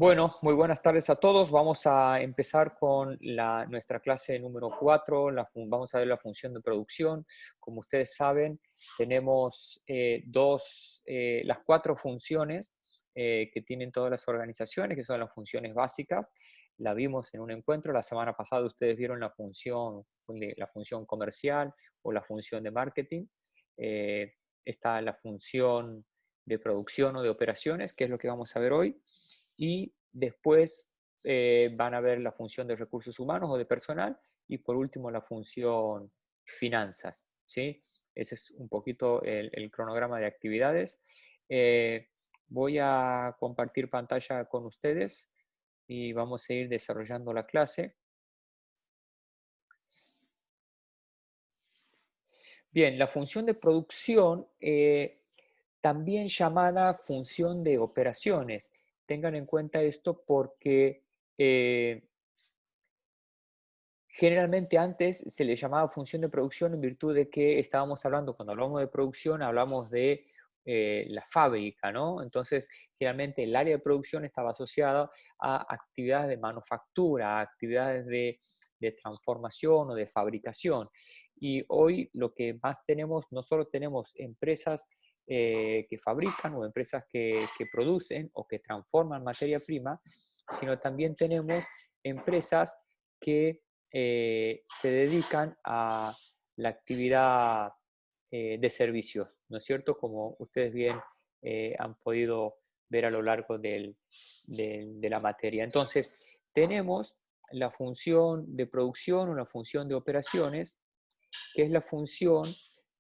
Bueno, muy buenas tardes a todos. Vamos a empezar con nuestra clase número 4. Vamos a ver la función de producción. Como ustedes saben, tenemos las 4 funciones que tienen todas las organizaciones, que son las funciones básicas. La vimos en un encuentro. La semana pasada ustedes vieron la función comercial o la función de marketing. Está la función de producción o de operaciones, que es lo que vamos a ver hoy. Y después van a ver la función de recursos humanos o de personal y por último la función finanzas, ¿sí? Ese es un poquito el cronograma de actividades. Eh, Voy a compartir pantalla con ustedes y vamos a ir desarrollando la clase. Bien, la función de producción, también llamada función de operaciones. Tengan en cuenta esto porque generalmente antes se le llamaba función de producción en virtud de que estábamos hablando, cuando hablamos de producción, hablamos de la fábrica, ¿no? Entonces, generalmente el área de producción estaba asociada a actividades de manufactura, a actividades de transformación o de fabricación. Y hoy lo que más tenemos, no solo tenemos empresas que fabrican o empresas que producen o que transforman materia prima, sino también tenemos empresas que se dedican a la actividad de servicios, ¿no es cierto? Como ustedes bien han podido ver a lo largo de la materia. Entonces, tenemos la función de producción o la función de operaciones, que es la función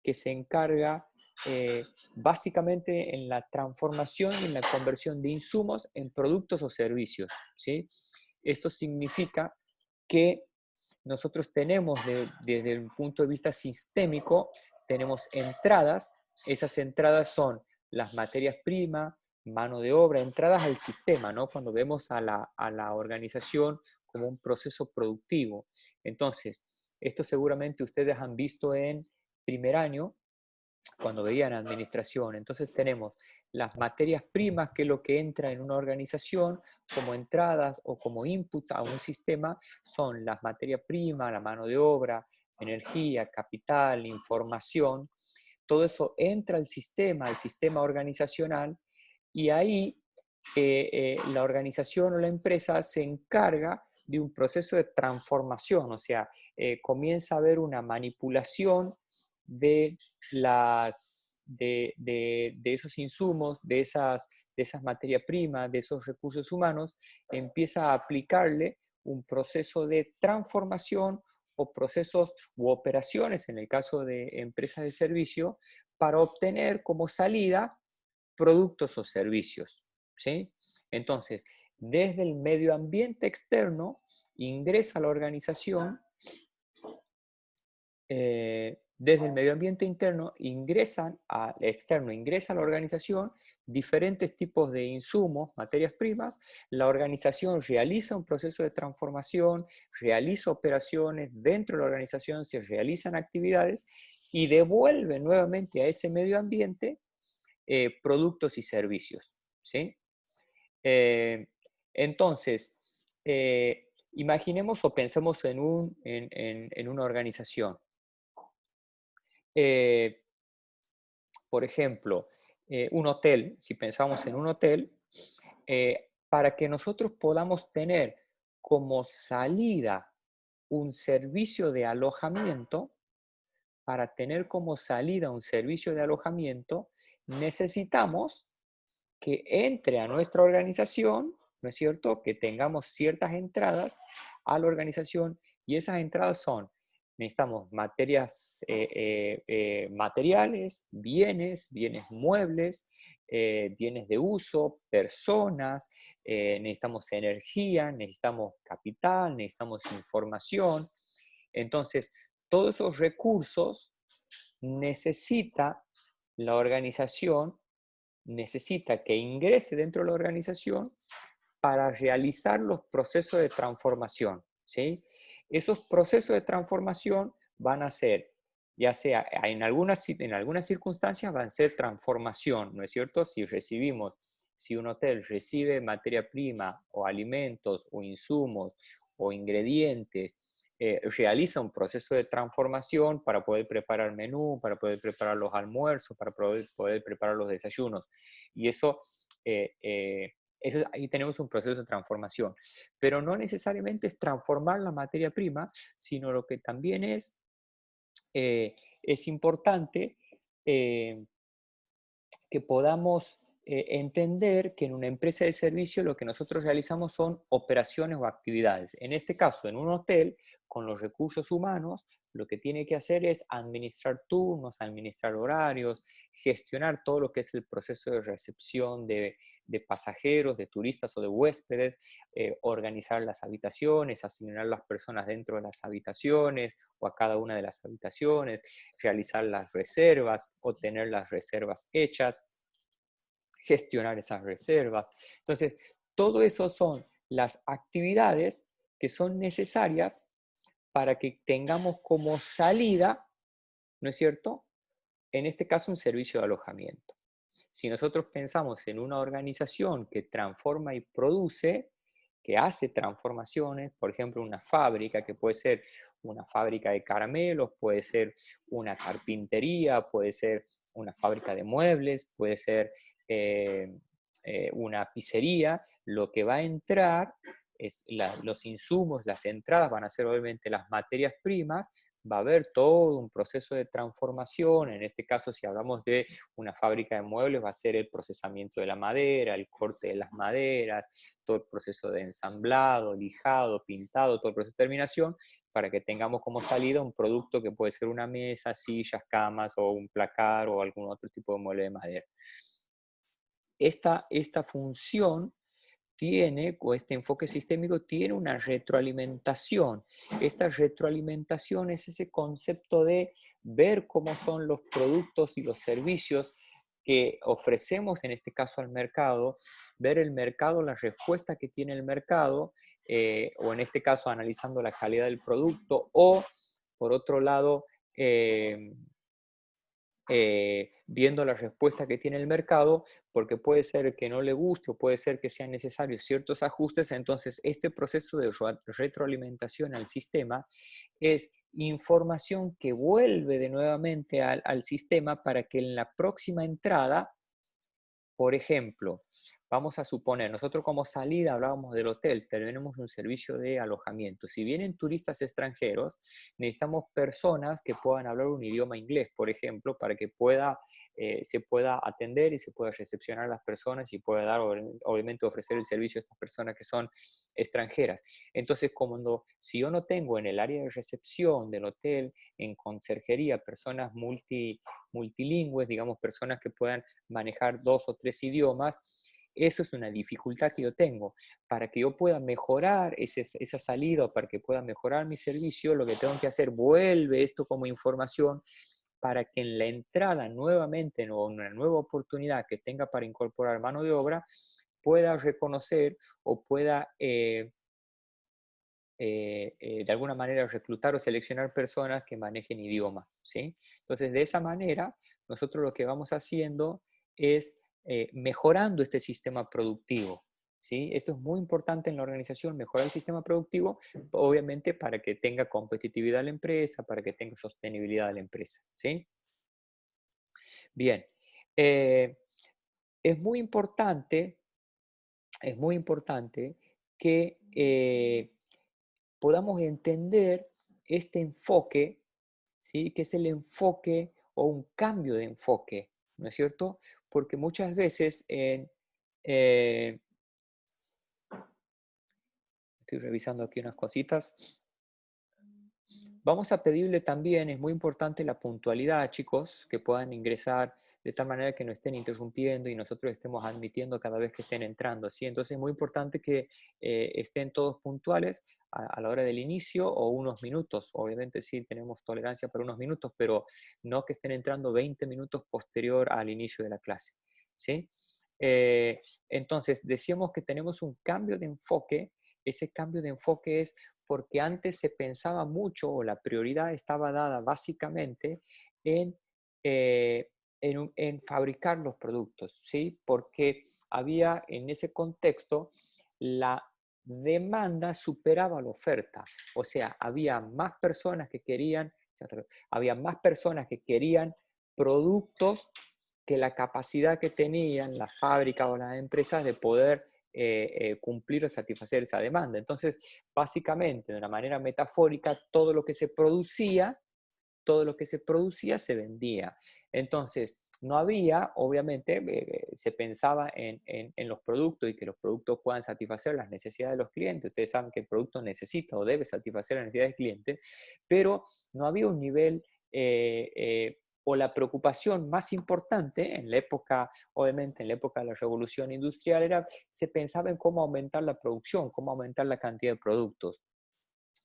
que se encarga básicamente en la transformación y en la conversión de insumos en productos o servicios, ¿sí? Esto significa que nosotros tenemos desde el punto de vista sistémico, tenemos entradas. Esas entradas son las materias primas, mano de obra, entradas al sistema, ¿no? Cuando vemos a la organización como un proceso productivo. Entonces, esto seguramente ustedes han visto en primer año, cuando veían administración. Entonces tenemos las materias primas, que es lo que entra en una organización como entradas o como inputs a un sistema, son las materias primas, la mano de obra, energía, capital, información. Todo eso entra al sistema organizacional, y ahí la organización o la empresa se encarga de un proceso de transformación, o sea, comienza a haber una manipulación de, de esos insumos, de esas materias primas, de esos recursos humanos, empieza a aplicarle un proceso de transformación o procesos u operaciones, en el caso de empresas de servicio, para obtener como salida productos o servicios, ¿sí? Entonces, desde el medio ambiente externo ingresa a la organización, desde el medio ambiente interno externo ingresa a la organización diferentes tipos de insumos, materias primas. La organización realiza un proceso de transformación, realiza operaciones dentro de la organización, se realizan actividades y devuelve nuevamente a ese medio ambiente productos y servicios, ¿sí? Eh, entonces, imaginemos o pensemos en una organización. Eh, por ejemplo, un hotel, si pensamos en un hotel, para que nosotros podamos tener como salida un servicio de alojamiento, para tener como salida un servicio de alojamiento, necesitamos que entre a nuestra organización, ¿no es cierto? Que tengamos ciertas entradas a la organización, y esas entradas son, necesitamos materiales, bienes muebles, bienes de uso, personas, necesitamos energía, necesitamos capital, necesitamos información. Entonces, todos esos recursos necesita la organización, necesita que ingrese dentro de la organización para realizar los procesos de transformación, ¿sí? Esos procesos de transformación van a ser, ya sea en algunas circunstancias van a ser transformación, ¿no es cierto? Si recibimos si un hotel recibe materia prima o alimentos o insumos o ingredientes, realiza un proceso de transformación para poder preparar menú, para poder preparar los almuerzos, para poder preparar los desayunos. Y ahí tenemos un proceso de transformación. Pero no necesariamente es transformar la materia prima, sino lo que también es importante eh, que podamos entender que en una empresa de servicio lo que nosotros realizamos son operaciones o actividades. En este caso, en un hotel, con los recursos humanos, lo que tiene que hacer es administrar turnos, administrar horarios, gestionar todo lo que es el proceso de recepción de pasajeros, de turistas o de huéspedes, organizar las habitaciones, asignar las personas dentro de las habitaciones o a cada una de las habitaciones, realizar las reservas o tener las reservas hechas, gestionar esas reservas. Entonces, todo eso son las actividades que son necesarias para que tengamos como salida, ¿no es cierto? En este caso, un servicio de alojamiento. Si nosotros pensamos en una organización que transforma y produce, que hace transformaciones, por ejemplo, una fábrica, que puede ser una fábrica de caramelos, puede ser una carpintería, puede ser una fábrica de muebles, puede ser eh, una pizzería, lo que va a entrar es los insumos, las entradas van a ser obviamente las materias primas, va a haber todo un proceso de transformación. En este caso, si hablamos de una fábrica de muebles, va a ser el procesamiento de la madera, el corte de las maderas, todo el proceso de ensamblado, lijado, pintado, todo el proceso de terminación, para que tengamos como salida un producto que puede ser una mesa, sillas, camas o un placar o algún otro tipo de mueble de madera. Esta función tiene, o este enfoque sistémico tiene una retroalimentación. Esta retroalimentación es ese concepto de ver cómo son los productos y los servicios que ofrecemos, en este caso al mercado, ver el mercado, la respuesta que tiene el mercado, o en este caso analizando la calidad del producto, o por otro lado, viendo la respuesta que tiene el mercado, porque puede ser que no le guste o puede ser que sean necesarios ciertos ajustes. Entonces, este proceso de retroalimentación al sistema es información que vuelve de nuevamente al sistema para que en la próxima entrada, por ejemplo, vamos a suponer, nosotros como salida hablábamos del hotel, tenemos un servicio de alojamiento. Si vienen turistas extranjeros, necesitamos personas que puedan hablar un idioma inglés, por ejemplo, para que se pueda atender y se pueda recepcionar a las personas y pueda dar, obviamente, ofrecer el servicio a estas personas que son extranjeras. Entonces, si yo no tengo en el área de recepción del hotel, en conserjería, personas multilingües, digamos, personas que puedan manejar 2 o 3 idiomas, eso es una dificultad que yo tengo. Para que yo pueda mejorar esa salida o para que pueda mejorar mi servicio, lo que tengo que hacer, vuelve esto como información para que en la entrada nuevamente, en una nueva oportunidad que tenga para incorporar mano de obra, pueda reconocer o pueda de alguna manera reclutar o seleccionar personas que manejen idiomas, ¿sí? Entonces, de esa manera, nosotros lo que vamos haciendo es mejorando este sistema productivo, ¿sí? Esto es muy importante en la organización, mejorar el sistema productivo, obviamente para que tenga competitividad la empresa, para que tenga sostenibilidad la empresa, ¿sí? Bien, eh, es muy importante, que podamos entender este enfoque, ¿sí? Que es el enfoque o un cambio de enfoque, ¿no es cierto? Porque muchas veces eh, estoy revisando aquí unas cositas. Vamos a pedirle también, es muy importante la puntualidad, chicos, que puedan ingresar de tal manera que no estén interrumpiendo y nosotros estemos admitiendo cada vez que estén entrando, ¿sí? Entonces es muy importante que estén todos puntuales a la hora del inicio o unos minutos. Obviamente sí tenemos tolerancia para unos minutos, pero no que estén entrando 20 minutos posterior al inicio de la clase, ¿sí? Eh, entonces, decíamos que tenemos un cambio de enfoque. Ese cambio de enfoque es porque antes se pensaba mucho o la prioridad estaba dada básicamente en, en fabricar los productos, ¿sí? Porque había en ese contexto la demanda superaba la oferta. O sea, había más personas que querían productos que la capacidad que tenían las fábricas o las empresas de poder cumplir o satisfacer esa demanda. Entonces, básicamente, de una manera metafórica, todo lo que se producía se vendía. Entonces, no había, obviamente, se pensaba en los productos y que los productos puedan satisfacer las necesidades de los clientes. Ustedes saben que el producto necesita o debe satisfacer las necesidades del cliente, pero no había un nivel o la preocupación más importante en la época, obviamente en la época de la revolución industrial, se pensaba en cómo aumentar la producción, cómo aumentar la cantidad de productos.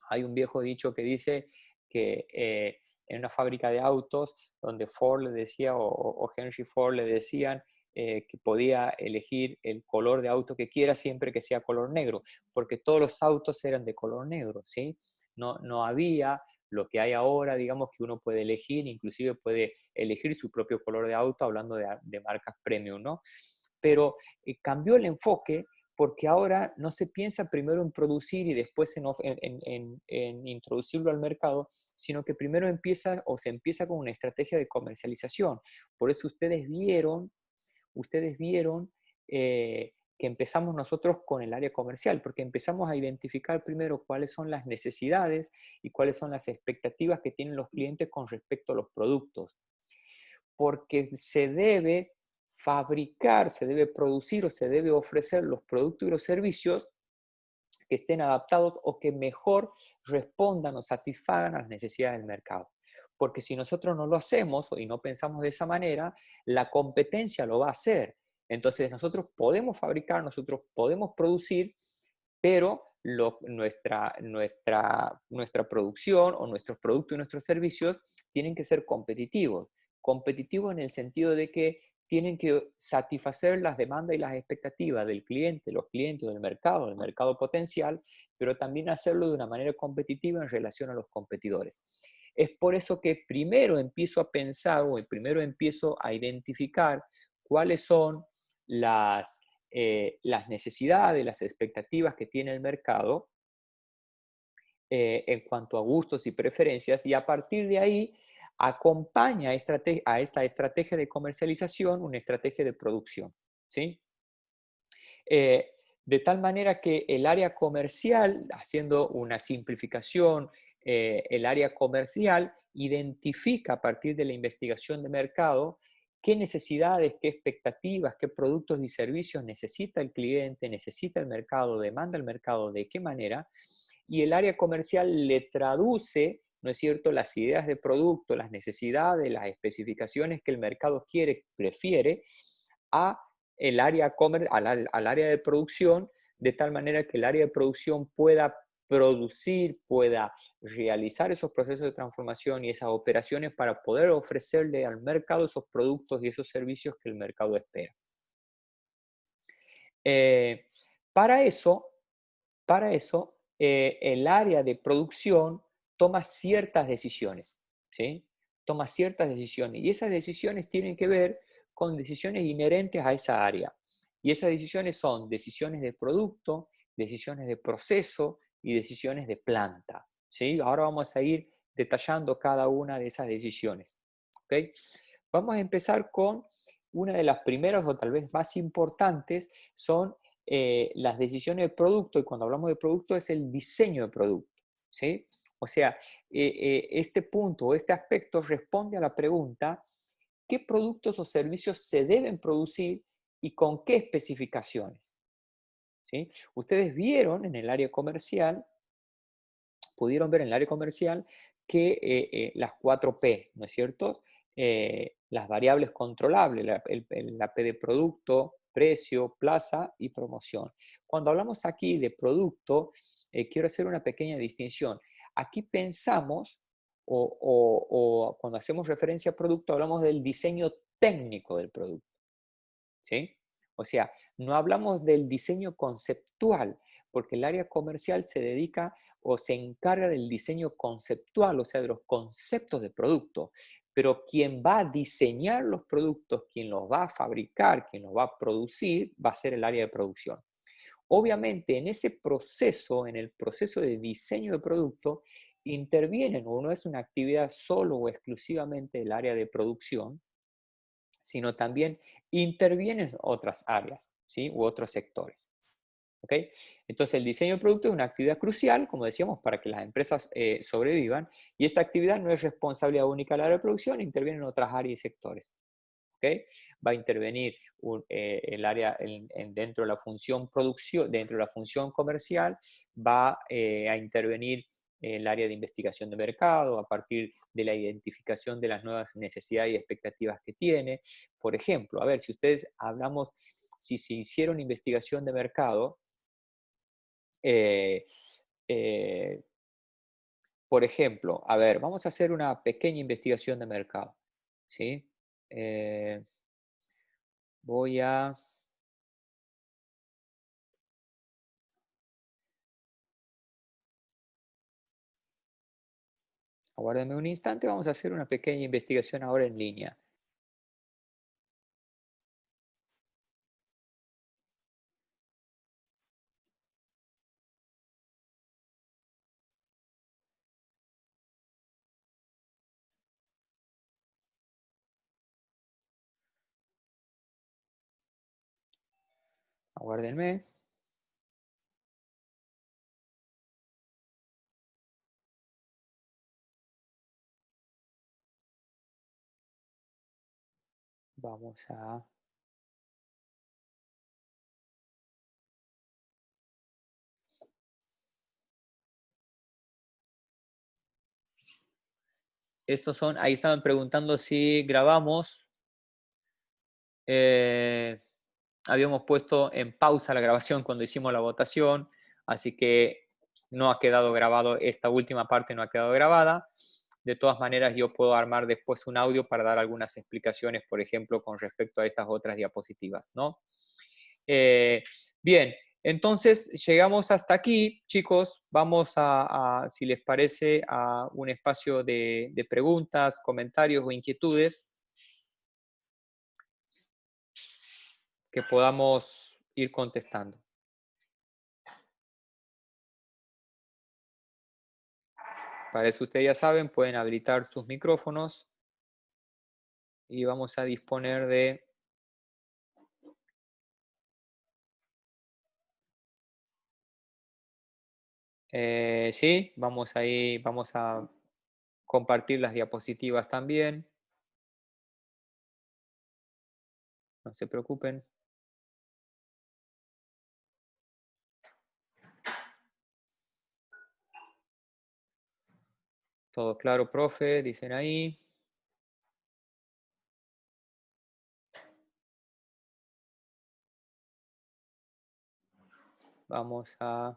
Hay un viejo dicho que dice que en una fábrica de autos donde Ford le decía o Henry Ford le decían que podía elegir el color de auto que quiera siempre que sea color negro, porque todos los autos eran de color negro, ¿sí? No había lo que hay ahora, digamos, que uno puede elegir, inclusive puede elegir su propio color de auto, hablando de marcas premium, ¿no? Pero cambió el enfoque porque ahora no se piensa primero en producir y después en introducirlo al mercado, sino que primero se empieza con una estrategia de comercialización. Por eso ustedes vieron que empezamos nosotros con el área comercial, porque empezamos a identificar primero cuáles son las necesidades y cuáles son las expectativas que tienen los clientes con respecto a los productos. Porque se debe fabricar, se debe producir o se debe ofrecer los productos y los servicios que estén adaptados o que mejor respondan o satisfagan a las necesidades del mercado. Porque si nosotros no lo hacemos y no pensamos de esa manera, la competencia lo va a hacer. Entonces nosotros podemos fabricar, nosotros podemos producir, pero nuestra producción o nuestros productos y nuestros servicios tienen que ser competitivos. Competitivos en el sentido de que tienen que satisfacer las demandas y las expectativas del cliente, los clientes del mercado potencial, pero también hacerlo de una manera competitiva en relación a los competidores. Es por eso que primero empiezo a pensar o primero empiezo a identificar cuáles son las necesidades, las expectativas que tiene el mercado en cuanto a gustos y preferencias, y a partir de ahí acompaña a esta estrategia de comercialización una estrategia de producción, ¿sí? Eh, de tal manera que el área comercial, haciendo una simplificación, el área comercial identifica a partir de la investigación de mercado qué necesidades, qué expectativas, qué productos y servicios necesita el cliente, necesita el mercado, demanda el mercado, de qué manera, y el área comercial le traduce, ¿no es cierto?, las ideas de producto, las necesidades, las especificaciones que el mercado quiere, prefiere, a al área de producción, de tal manera que el área de producción pueda producir, pueda realizar esos procesos de transformación y esas operaciones para poder ofrecerle al mercado esos productos y esos servicios que el mercado espera. Eh, para eso, el área de producción toma ciertas decisiones, ¿sí? Toma ciertas decisiones y esas decisiones tienen que ver con decisiones inherentes a esa área. Y esas decisiones son decisiones de producto, decisiones de proceso y decisiones de planta, ¿sí? Ahora vamos a ir detallando cada una de esas decisiones, ¿ok? Vamos a empezar con una de las primeras o tal vez más importantes, son las decisiones de producto, y cuando hablamos de producto es el diseño de producto, ¿sí? O sea, este punto o este aspecto responde a la pregunta: ¿qué productos o servicios se deben producir y con qué especificaciones? ¿Sí? Ustedes vieron en el área comercial, pudieron ver en el área comercial que las 4P, ¿no es cierto? Las variables controlables, la P de producto, precio, plaza y promoción. Cuando hablamos aquí de producto, quiero hacer una pequeña distinción. Aquí pensamos, o cuando hacemos referencia a producto, hablamos del diseño técnico del producto, ¿sí? O sea, no hablamos del diseño conceptual, porque el área comercial se dedica o se encarga del diseño conceptual, o sea, de los conceptos de producto, pero quien va a diseñar los productos, quien los va a fabricar, quien los va a producir, va a ser el área de producción. Obviamente, en ese proceso, en el proceso de diseño de producto, intervienen, o no es una actividad solo o exclusivamente del área de producción, sino también intervienen otras áreas, ¿sí? U otros sectores. ¿Ok? Entonces, el diseño de producto es una actividad crucial, como decíamos, para que las empresas sobrevivan, y esta actividad no es responsabilidad única del área de producción, intervienen otras áreas y sectores. ¿Ok? Va a intervenir el área dentro de la función producción, dentro de la función comercial, va a intervenir el área de investigación de mercado a partir de la identificación de las nuevas necesidades y expectativas que tiene. Por ejemplo, a ver, si ustedes hablamos, si se hicieron investigación de mercado, eh, eh, por ejemplo, a ver, vamos a hacer una pequeña investigación de mercado, ¿sí? Eh, voy a Aguárdame un instante, vamos a hacer una pequeña investigación ahora en línea. Aguárdenme. Vamos a... Estos son, ahí estaban preguntando si grabamos. Eh, habíamos puesto en pausa la grabación cuando hicimos la votación, así que no ha quedado grabado, esta última parte no ha quedado grabada. De todas maneras, yo puedo armar después un audio para dar algunas explicaciones, por ejemplo, con respecto a estas otras diapositivas, ¿no? Eh, bien, entonces llegamos hasta aquí, chicos. Vamos si les parece, a un espacio de preguntas, comentarios o inquietudes que podamos ir contestando. Para eso ustedes ya saben, pueden habilitar sus micrófonos y vamos a disponer de... sí, vamos a compartir las diapositivas también. No se preocupen. Todo claro, profe, dicen ahí. Vamos a...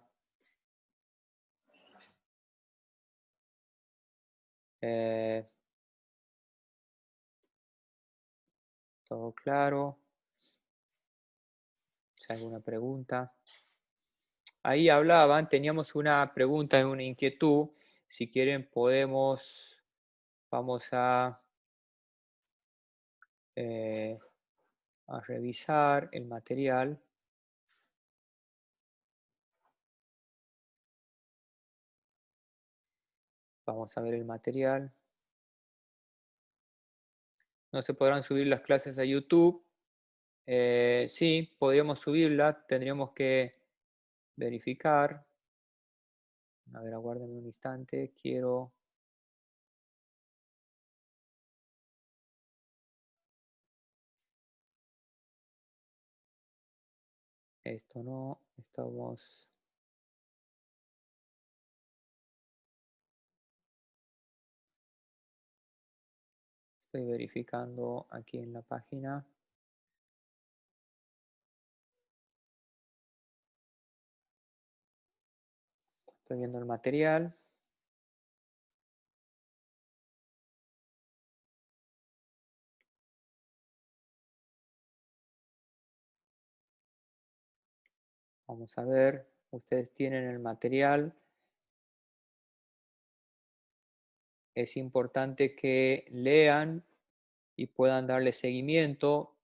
todo claro. Si hay alguna pregunta. Ahí hablaban, teníamos una pregunta y una inquietud. Si quieren podemos, vamos eh, a revisar el material. Vamos a ver el material. No se podrán subir las clases a YouTube. Sí, podríamos subirla. Tendríamos que verificar. A ver, aguárdenme un instante. Quiero... Esto no. Estamos... Estoy verificando aquí en la página. Estoy viendo el material. Vamos a ver. Ustedes tienen el material. es importante que lean y puedan darle seguimiento.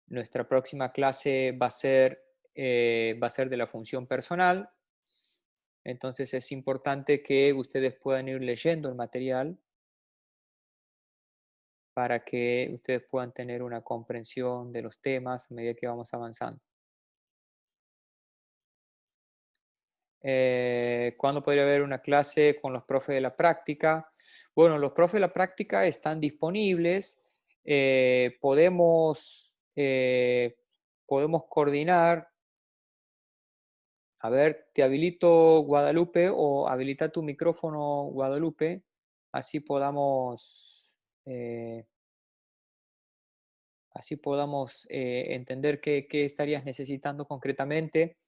Nuestra próxima clase va a ser de la función personal. Entonces es importante que ustedes puedan ir leyendo el material para que ustedes puedan tener una comprensión de los temas a medida que vamos avanzando. ¿Cuándo podría haber una clase con los profes de la práctica? Bueno, los profes de la práctica están disponibles. Podemos coordinar. A ver, te habilito Guadalupe o habilita tu micrófono Guadalupe, así eh, podamos entender qué estarías necesitando concretamente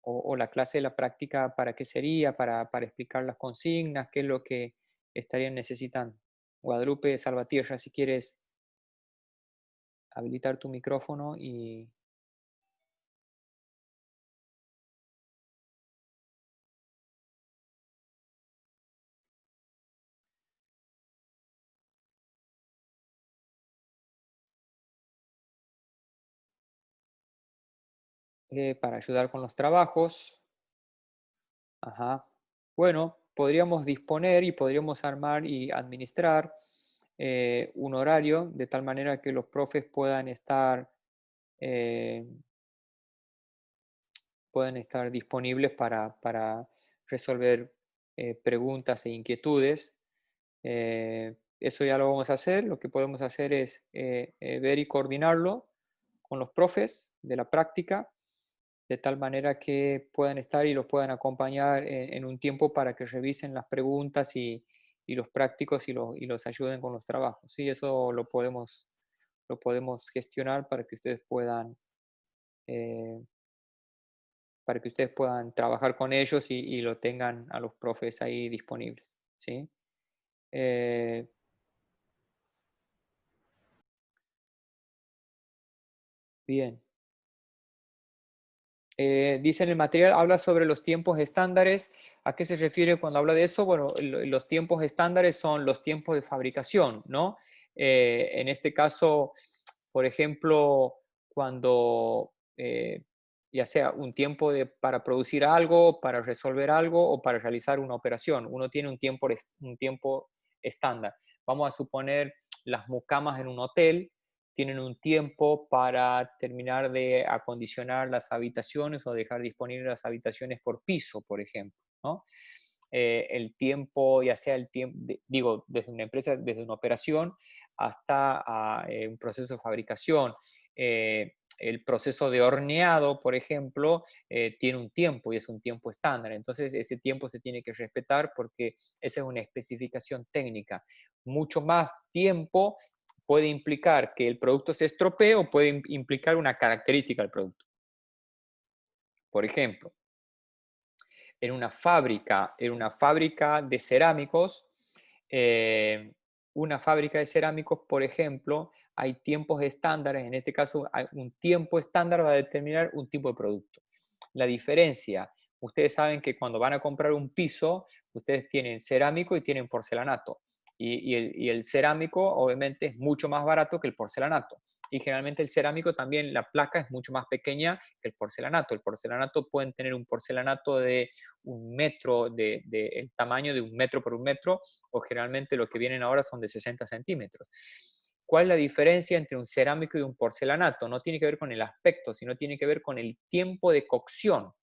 o la clase de la práctica para qué sería, para explicar las consignas, qué es lo que estarían necesitando. Guadalupe Salvatierra, si quieres habilitar tu micrófono y para ayudar con los trabajos. Ajá. Bueno, podríamos disponer y podríamos armar y administrar un horario de tal manera que los profes eh, puedan estar disponibles para resolver preguntas e inquietudes. Eso ya lo vamos a hacer. Lo que podemos hacer es ver y coordinarlo con los profes de la práctica de tal manera que puedan estar y los puedan acompañar en un tiempo para que revisen las preguntas y los prácticos y los ayuden con los trabajos. Sí, eso lo podemos gestionar eh, para que ustedes puedan trabajar con ellos y lo tengan a los profes ahí disponibles. ¿Sí? Eh, bien. Dice en el material, habla sobre los tiempos estándares. ¿A qué se refiere cuando habla de eso? Bueno, los tiempos estándares son los tiempos de fabricación, ¿no? En este caso, por ejemplo, cuando ya sea un tiempo para producir algo, para resolver algo o para realizar una operación, uno tiene un tiempo estándar. Vamos a suponer las mucamas en un hotel tienen un tiempo para terminar de acondicionar las habitaciones o dejar disponibles las habitaciones por piso, por ejemplo, ¿no? El tiempo, ya sea el tiempo, digo, desde una empresa, desde una operación hasta un proceso de fabricación. El proceso de horneado, por ejemplo, tiene un tiempo y es un tiempo estándar. Entonces, ese tiempo se tiene que respetar porque esa es una especificación técnica. Mucho más tiempo puede implicar que el producto se estropee o puede implicar una característica del producto. Por ejemplo, en una fábrica de cerámicos, eh, por ejemplo, hay tiempos estándares, en este caso un tiempo estándar va a determinar un tipo de producto. La diferencia, ustedes saben que cuando van a comprar un piso, ustedes tienen cerámico y tienen porcelanato. Y el cerámico obviamente es mucho más barato que el porcelanato. Y generalmente el cerámico también, la placa es mucho más pequeña que el porcelanato. El porcelanato pueden tener un porcelanato de un metro, el tamaño de 1 metro por 1 metro, o generalmente lo que vienen ahora son de 60 centímetros. ¿Cuál es la diferencia entre un cerámico y un porcelanato? No tiene que ver con el aspecto, sino tiene que ver con el tiempo de cocción.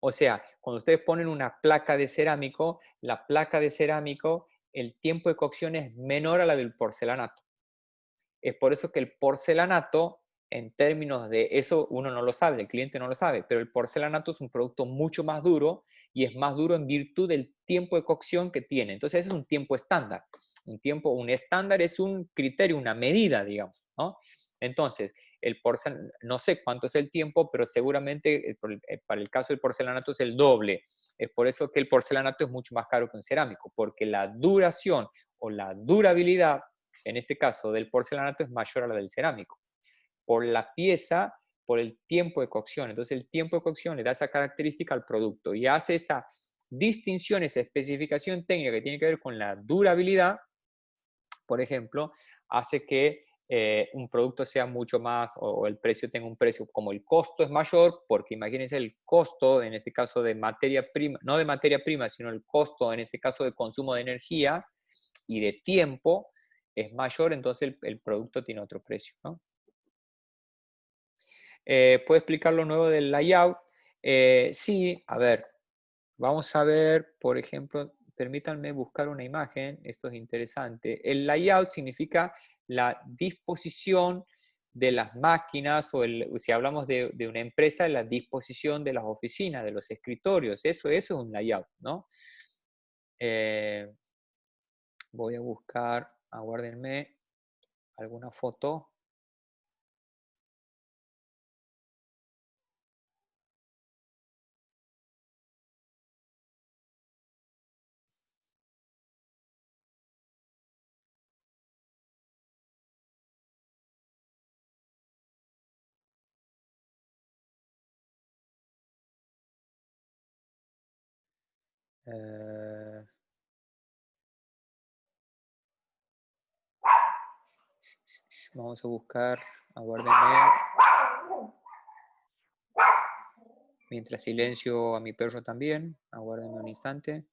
O sea, cuando ustedes ponen una placa de cerámico, la placa de cerámico, el tiempo de cocción es menor a la del porcelanato. Es por eso que el porcelanato, en términos de eso, uno no lo sabe, el cliente no lo sabe, pero el porcelanato es un producto mucho más duro y es más duro en virtud del tiempo de cocción que tiene. Entonces, ese es un tiempo estándar. Un estándar es un criterio, una medida, digamos, ¿no? Entonces, no sé cuánto es el tiempo, pero seguramente para el caso del porcelanato es el doble. Es por eso que el porcelanato es mucho más caro que un cerámico, porque la duración o la durabilidad en este caso del porcelanato es mayor a la del cerámico, por la pieza, por el tiempo de cocción. Entonces el tiempo de cocción le da esa característica al producto y hace esa distinciones, especificación técnica que tiene que ver con la durabilidad, por ejemplo, hace que un producto sea mucho más, o el precio tenga un precio, como el costo es mayor, porque imagínense el costo, en este caso de materia prima, no de materia prima, sino el costo, en este caso de consumo de energía y de tiempo, es mayor, entonces el producto tiene otro precio, ¿no? ¿Puedo explicar lo nuevo del layout? Sí, a ver, vamos a ver, por ejemplo, permítanme buscar una imagen, esto es interesante. El layout significa la disposición de las máquinas, o si hablamos de una empresa, la disposición de las oficinas, de los escritorios, eso es un layout, ¿no? Voy a buscar, aguárdenme, alguna foto. Eh, Vamos a buscar, aguárdenme. Mientras silencio a mi perro también, aguárdenme un instante.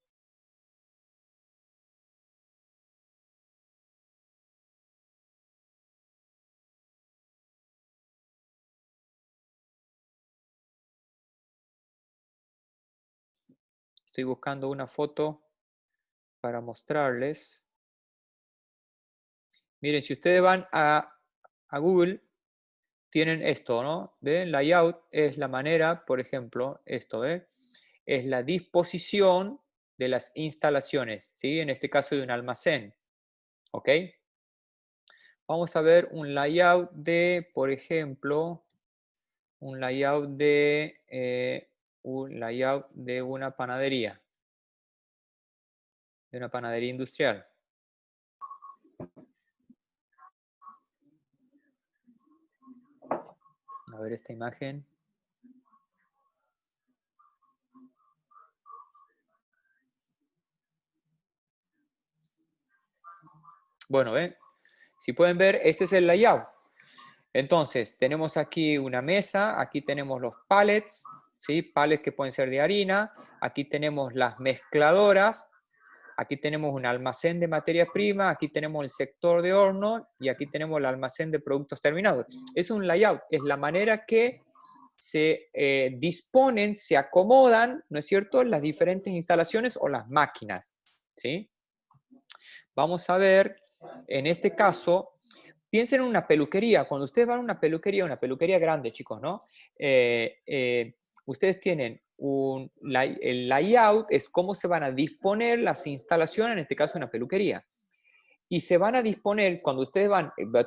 Estoy buscando una foto para mostrarles. Miren, si ustedes van a Google, tienen esto, ¿no? ¿Ven? Layout es la manera, por ejemplo, esto, ¿ven? Es la disposición de las instalaciones, ¿sí? En este caso de un almacén, ¿ok? Vamos a ver un layout de, por ejemplo, un layout de una panadería industrial. A ver esta imagen. Bueno, ¿ven? Si pueden ver, este es el layout. Entonces, tenemos aquí una mesa, aquí tenemos los pallets, ¿sí? Pallets que pueden ser de harina, aquí tenemos las mezcladoras, aquí tenemos un almacén de materia prima, aquí tenemos el sector de horno y aquí tenemos el almacén de productos terminados. Es un layout, es la manera que se disponen, se acomodan, ¿no es cierto?, las diferentes instalaciones o las máquinas, ¿sí? Vamos a ver, en este caso, piensen en una peluquería. Cuando ustedes van a una peluquería grande, chicos, ¿no? Ustedes tienen el layout, es cómo se van a disponer las instalaciones, en este caso una peluquería. Y se van a disponer, cuando ustedes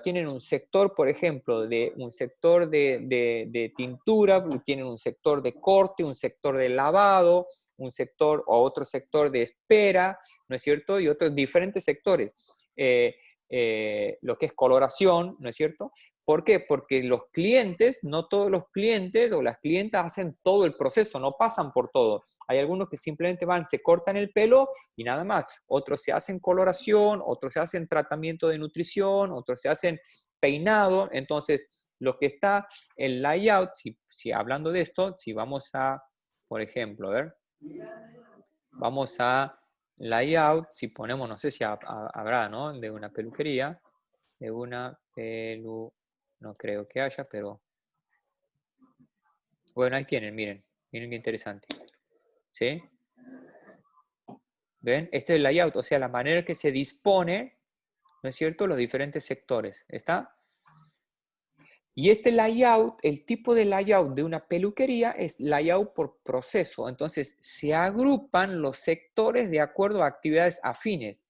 tienen un sector, por ejemplo, un sector de tintura, tienen un sector de corte, un sector de lavado, un sector o otro sector de espera, ¿no es cierto? Y otros diferentes sectores. Lo que es coloración, ¿no es cierto? ¿Por qué? Porque los clientes, no todos los clientes o las clientas hacen todo el proceso, no pasan por todo. Hay algunos que simplemente van, se cortan el pelo y nada más. Otros se hacen coloración, otros se hacen tratamiento de nutrición, otros se hacen peinado. Entonces, lo que está el layout, si hablando de esto, si vamos a, por ejemplo, a ver, vamos a layout, si ponemos, no sé si habrá, ¿no? De una peluquería, no creo que haya, pero bueno, ahí tienen, miren qué interesante, ¿sí? ¿Ven? Este es el layout, o sea, la manera que se dispone, ¿no es cierto?, los diferentes sectores, ¿está? Y este layout, el tipo de layout de una peluquería es layout por proceso. Entonces, se agrupan los sectores de acuerdo a actividades afines.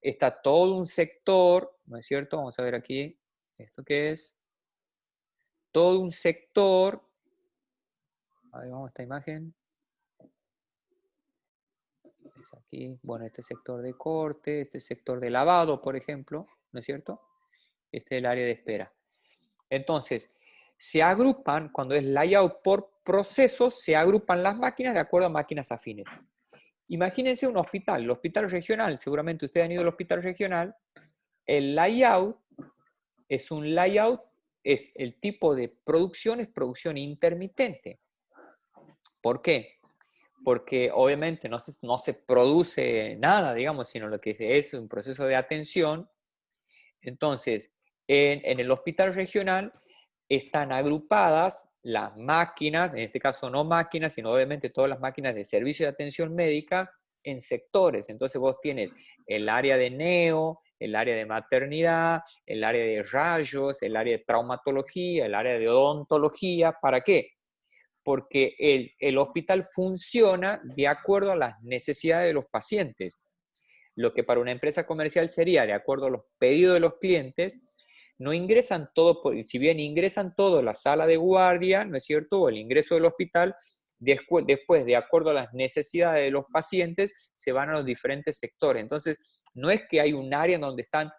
Está todo un sector, ¿no es cierto? Vamos a ver aquí, ¿esto qué es? Todo un sector. A ver, vamos a esta imagen. Es aquí, bueno, este sector de corte, este sector de lavado, por ejemplo, ¿no es cierto? Este es el área de espera. Entonces, se agrupan cuando es layout por procesos se agrupan las máquinas de acuerdo a máquinas afines. Imagínense un hospital, el hospital regional, seguramente ustedes han ido al hospital regional, el layout es un layout, es el tipo de producción, es producción intermitente. ¿Por qué? Porque obviamente no se produce nada, digamos, sino lo que es un proceso de atención. Entonces, en el hospital regional están agrupadas las máquinas, en este caso no máquinas, sino obviamente todas las máquinas de servicio de atención médica en sectores. Entonces vos tienes el área de neo, el área de maternidad, el área de rayos, el área de traumatología, el área de odontología. ¿Para qué? Porque el hospital funciona de acuerdo a las necesidades de los pacientes. Lo que para una empresa comercial sería de acuerdo a los pedidos de los clientes, no ingresan todos, si bien ingresan todos la sala de guardia, ¿no es cierto?, o el ingreso del hospital, después, de acuerdo a las necesidades de los pacientes, se van a los diferentes sectores. Entonces, no es que hay un área en donde están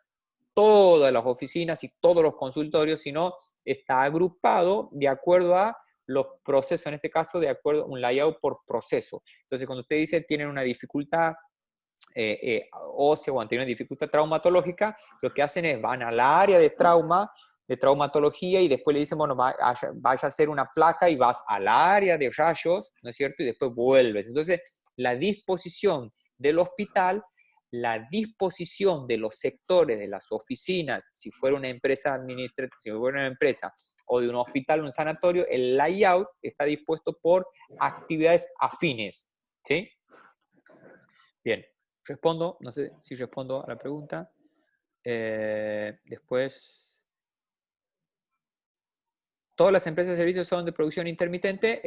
todas las oficinas y todos los consultorios, sino está agrupado de acuerdo a los procesos, en este caso, de acuerdo a un layout por proceso. Entonces, cuando usted dice tienen una dificultad ósea o han tenido una dificultad traumatológica, lo que hacen es van al área de trauma, de traumatología, y después le dicen, bueno, vaya a hacer una placa y vas al área de rayos, ¿no es cierto? Y después vuelves. Entonces, la disposición del hospital, la disposición de los sectores, de las oficinas, si fuera una empresa administrativa, si fuera una empresa, o de un hospital, un sanatorio, el layout está dispuesto por actividades afines, ¿sí? Bien. Respondo, no sé si respondo a la pregunta. Después, ¿todas las empresas de servicios son de producción intermitente?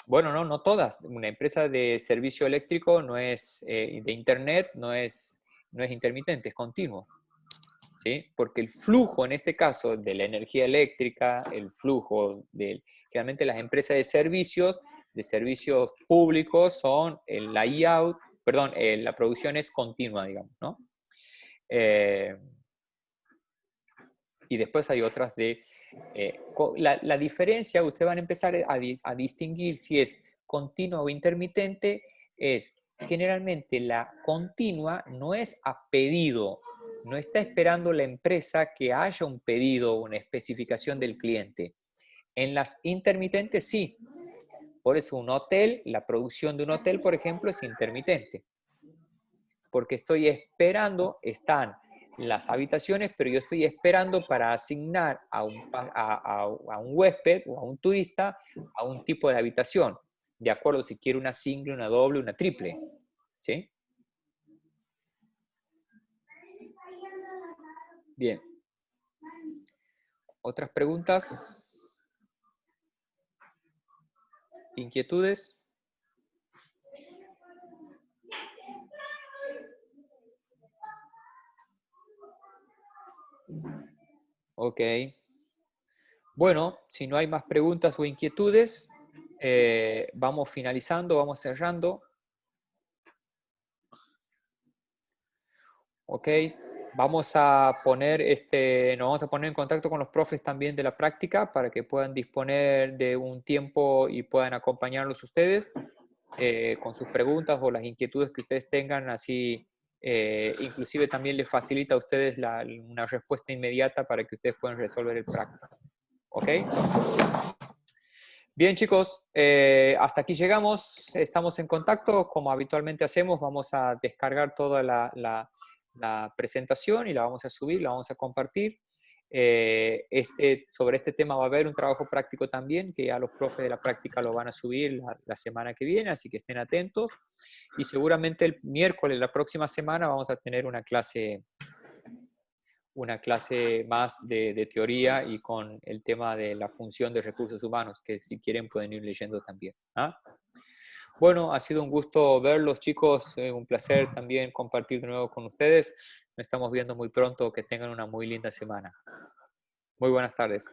Bueno, no todas. Una empresa de servicio eléctrico no es, de internet no es intermitente, es continuo. ¿Sí? Porque el flujo, en este caso, de la energía eléctrica, el flujo generalmente las empresas de servicios públicos son el layout, perdón, la producción es continua, digamos, ¿no? Y después hay otras de... la diferencia, ustedes van a empezar a distinguir si es continua o intermitente, es generalmente la continua no es a pedido, no está esperando la empresa que haya un pedido o una especificación del cliente. En las intermitentes sí. Por eso un hotel, la producción de un hotel, por ejemplo, es intermitente. Porque estoy esperando, están las habitaciones, pero yo estoy esperando para asignar a un huésped o a un turista a un tipo de habitación, de acuerdo si quiere una single, una doble, una triple. ¿Sí? Bien. ¿Otras preguntas? ¿Inquietudes? Ok. Bueno, si no hay más preguntas o inquietudes, vamos finalizando, vamos cerrando. Ok. Vamos a poner nos vamos a poner en contacto con los profes también de la práctica para que puedan disponer de un tiempo y puedan acompañarlos ustedes con sus preguntas o las inquietudes que ustedes tengan, así inclusive también les facilita a ustedes una respuesta inmediata para que ustedes puedan resolver el práctico. ¿Ok? Bien, chicos, hasta aquí llegamos, estamos en contacto, como habitualmente hacemos, vamos a descargar toda la presentación y la vamos a subir, la vamos a compartir. Sobre este tema va a haber un trabajo práctico también, que ya los profes de la práctica lo van a subir la semana que viene, así que estén atentos. Y seguramente el miércoles, la próxima semana, vamos a tener una clase más de teoría y con el tema de la función de recursos humanos, que si quieren pueden ir leyendo también. ¿Ah? Bueno, ha sido un gusto verlos, chicos, un placer también compartir de nuevo con ustedes. Nos estamos viendo muy pronto, que tengan una muy linda semana. Muy buenas tardes.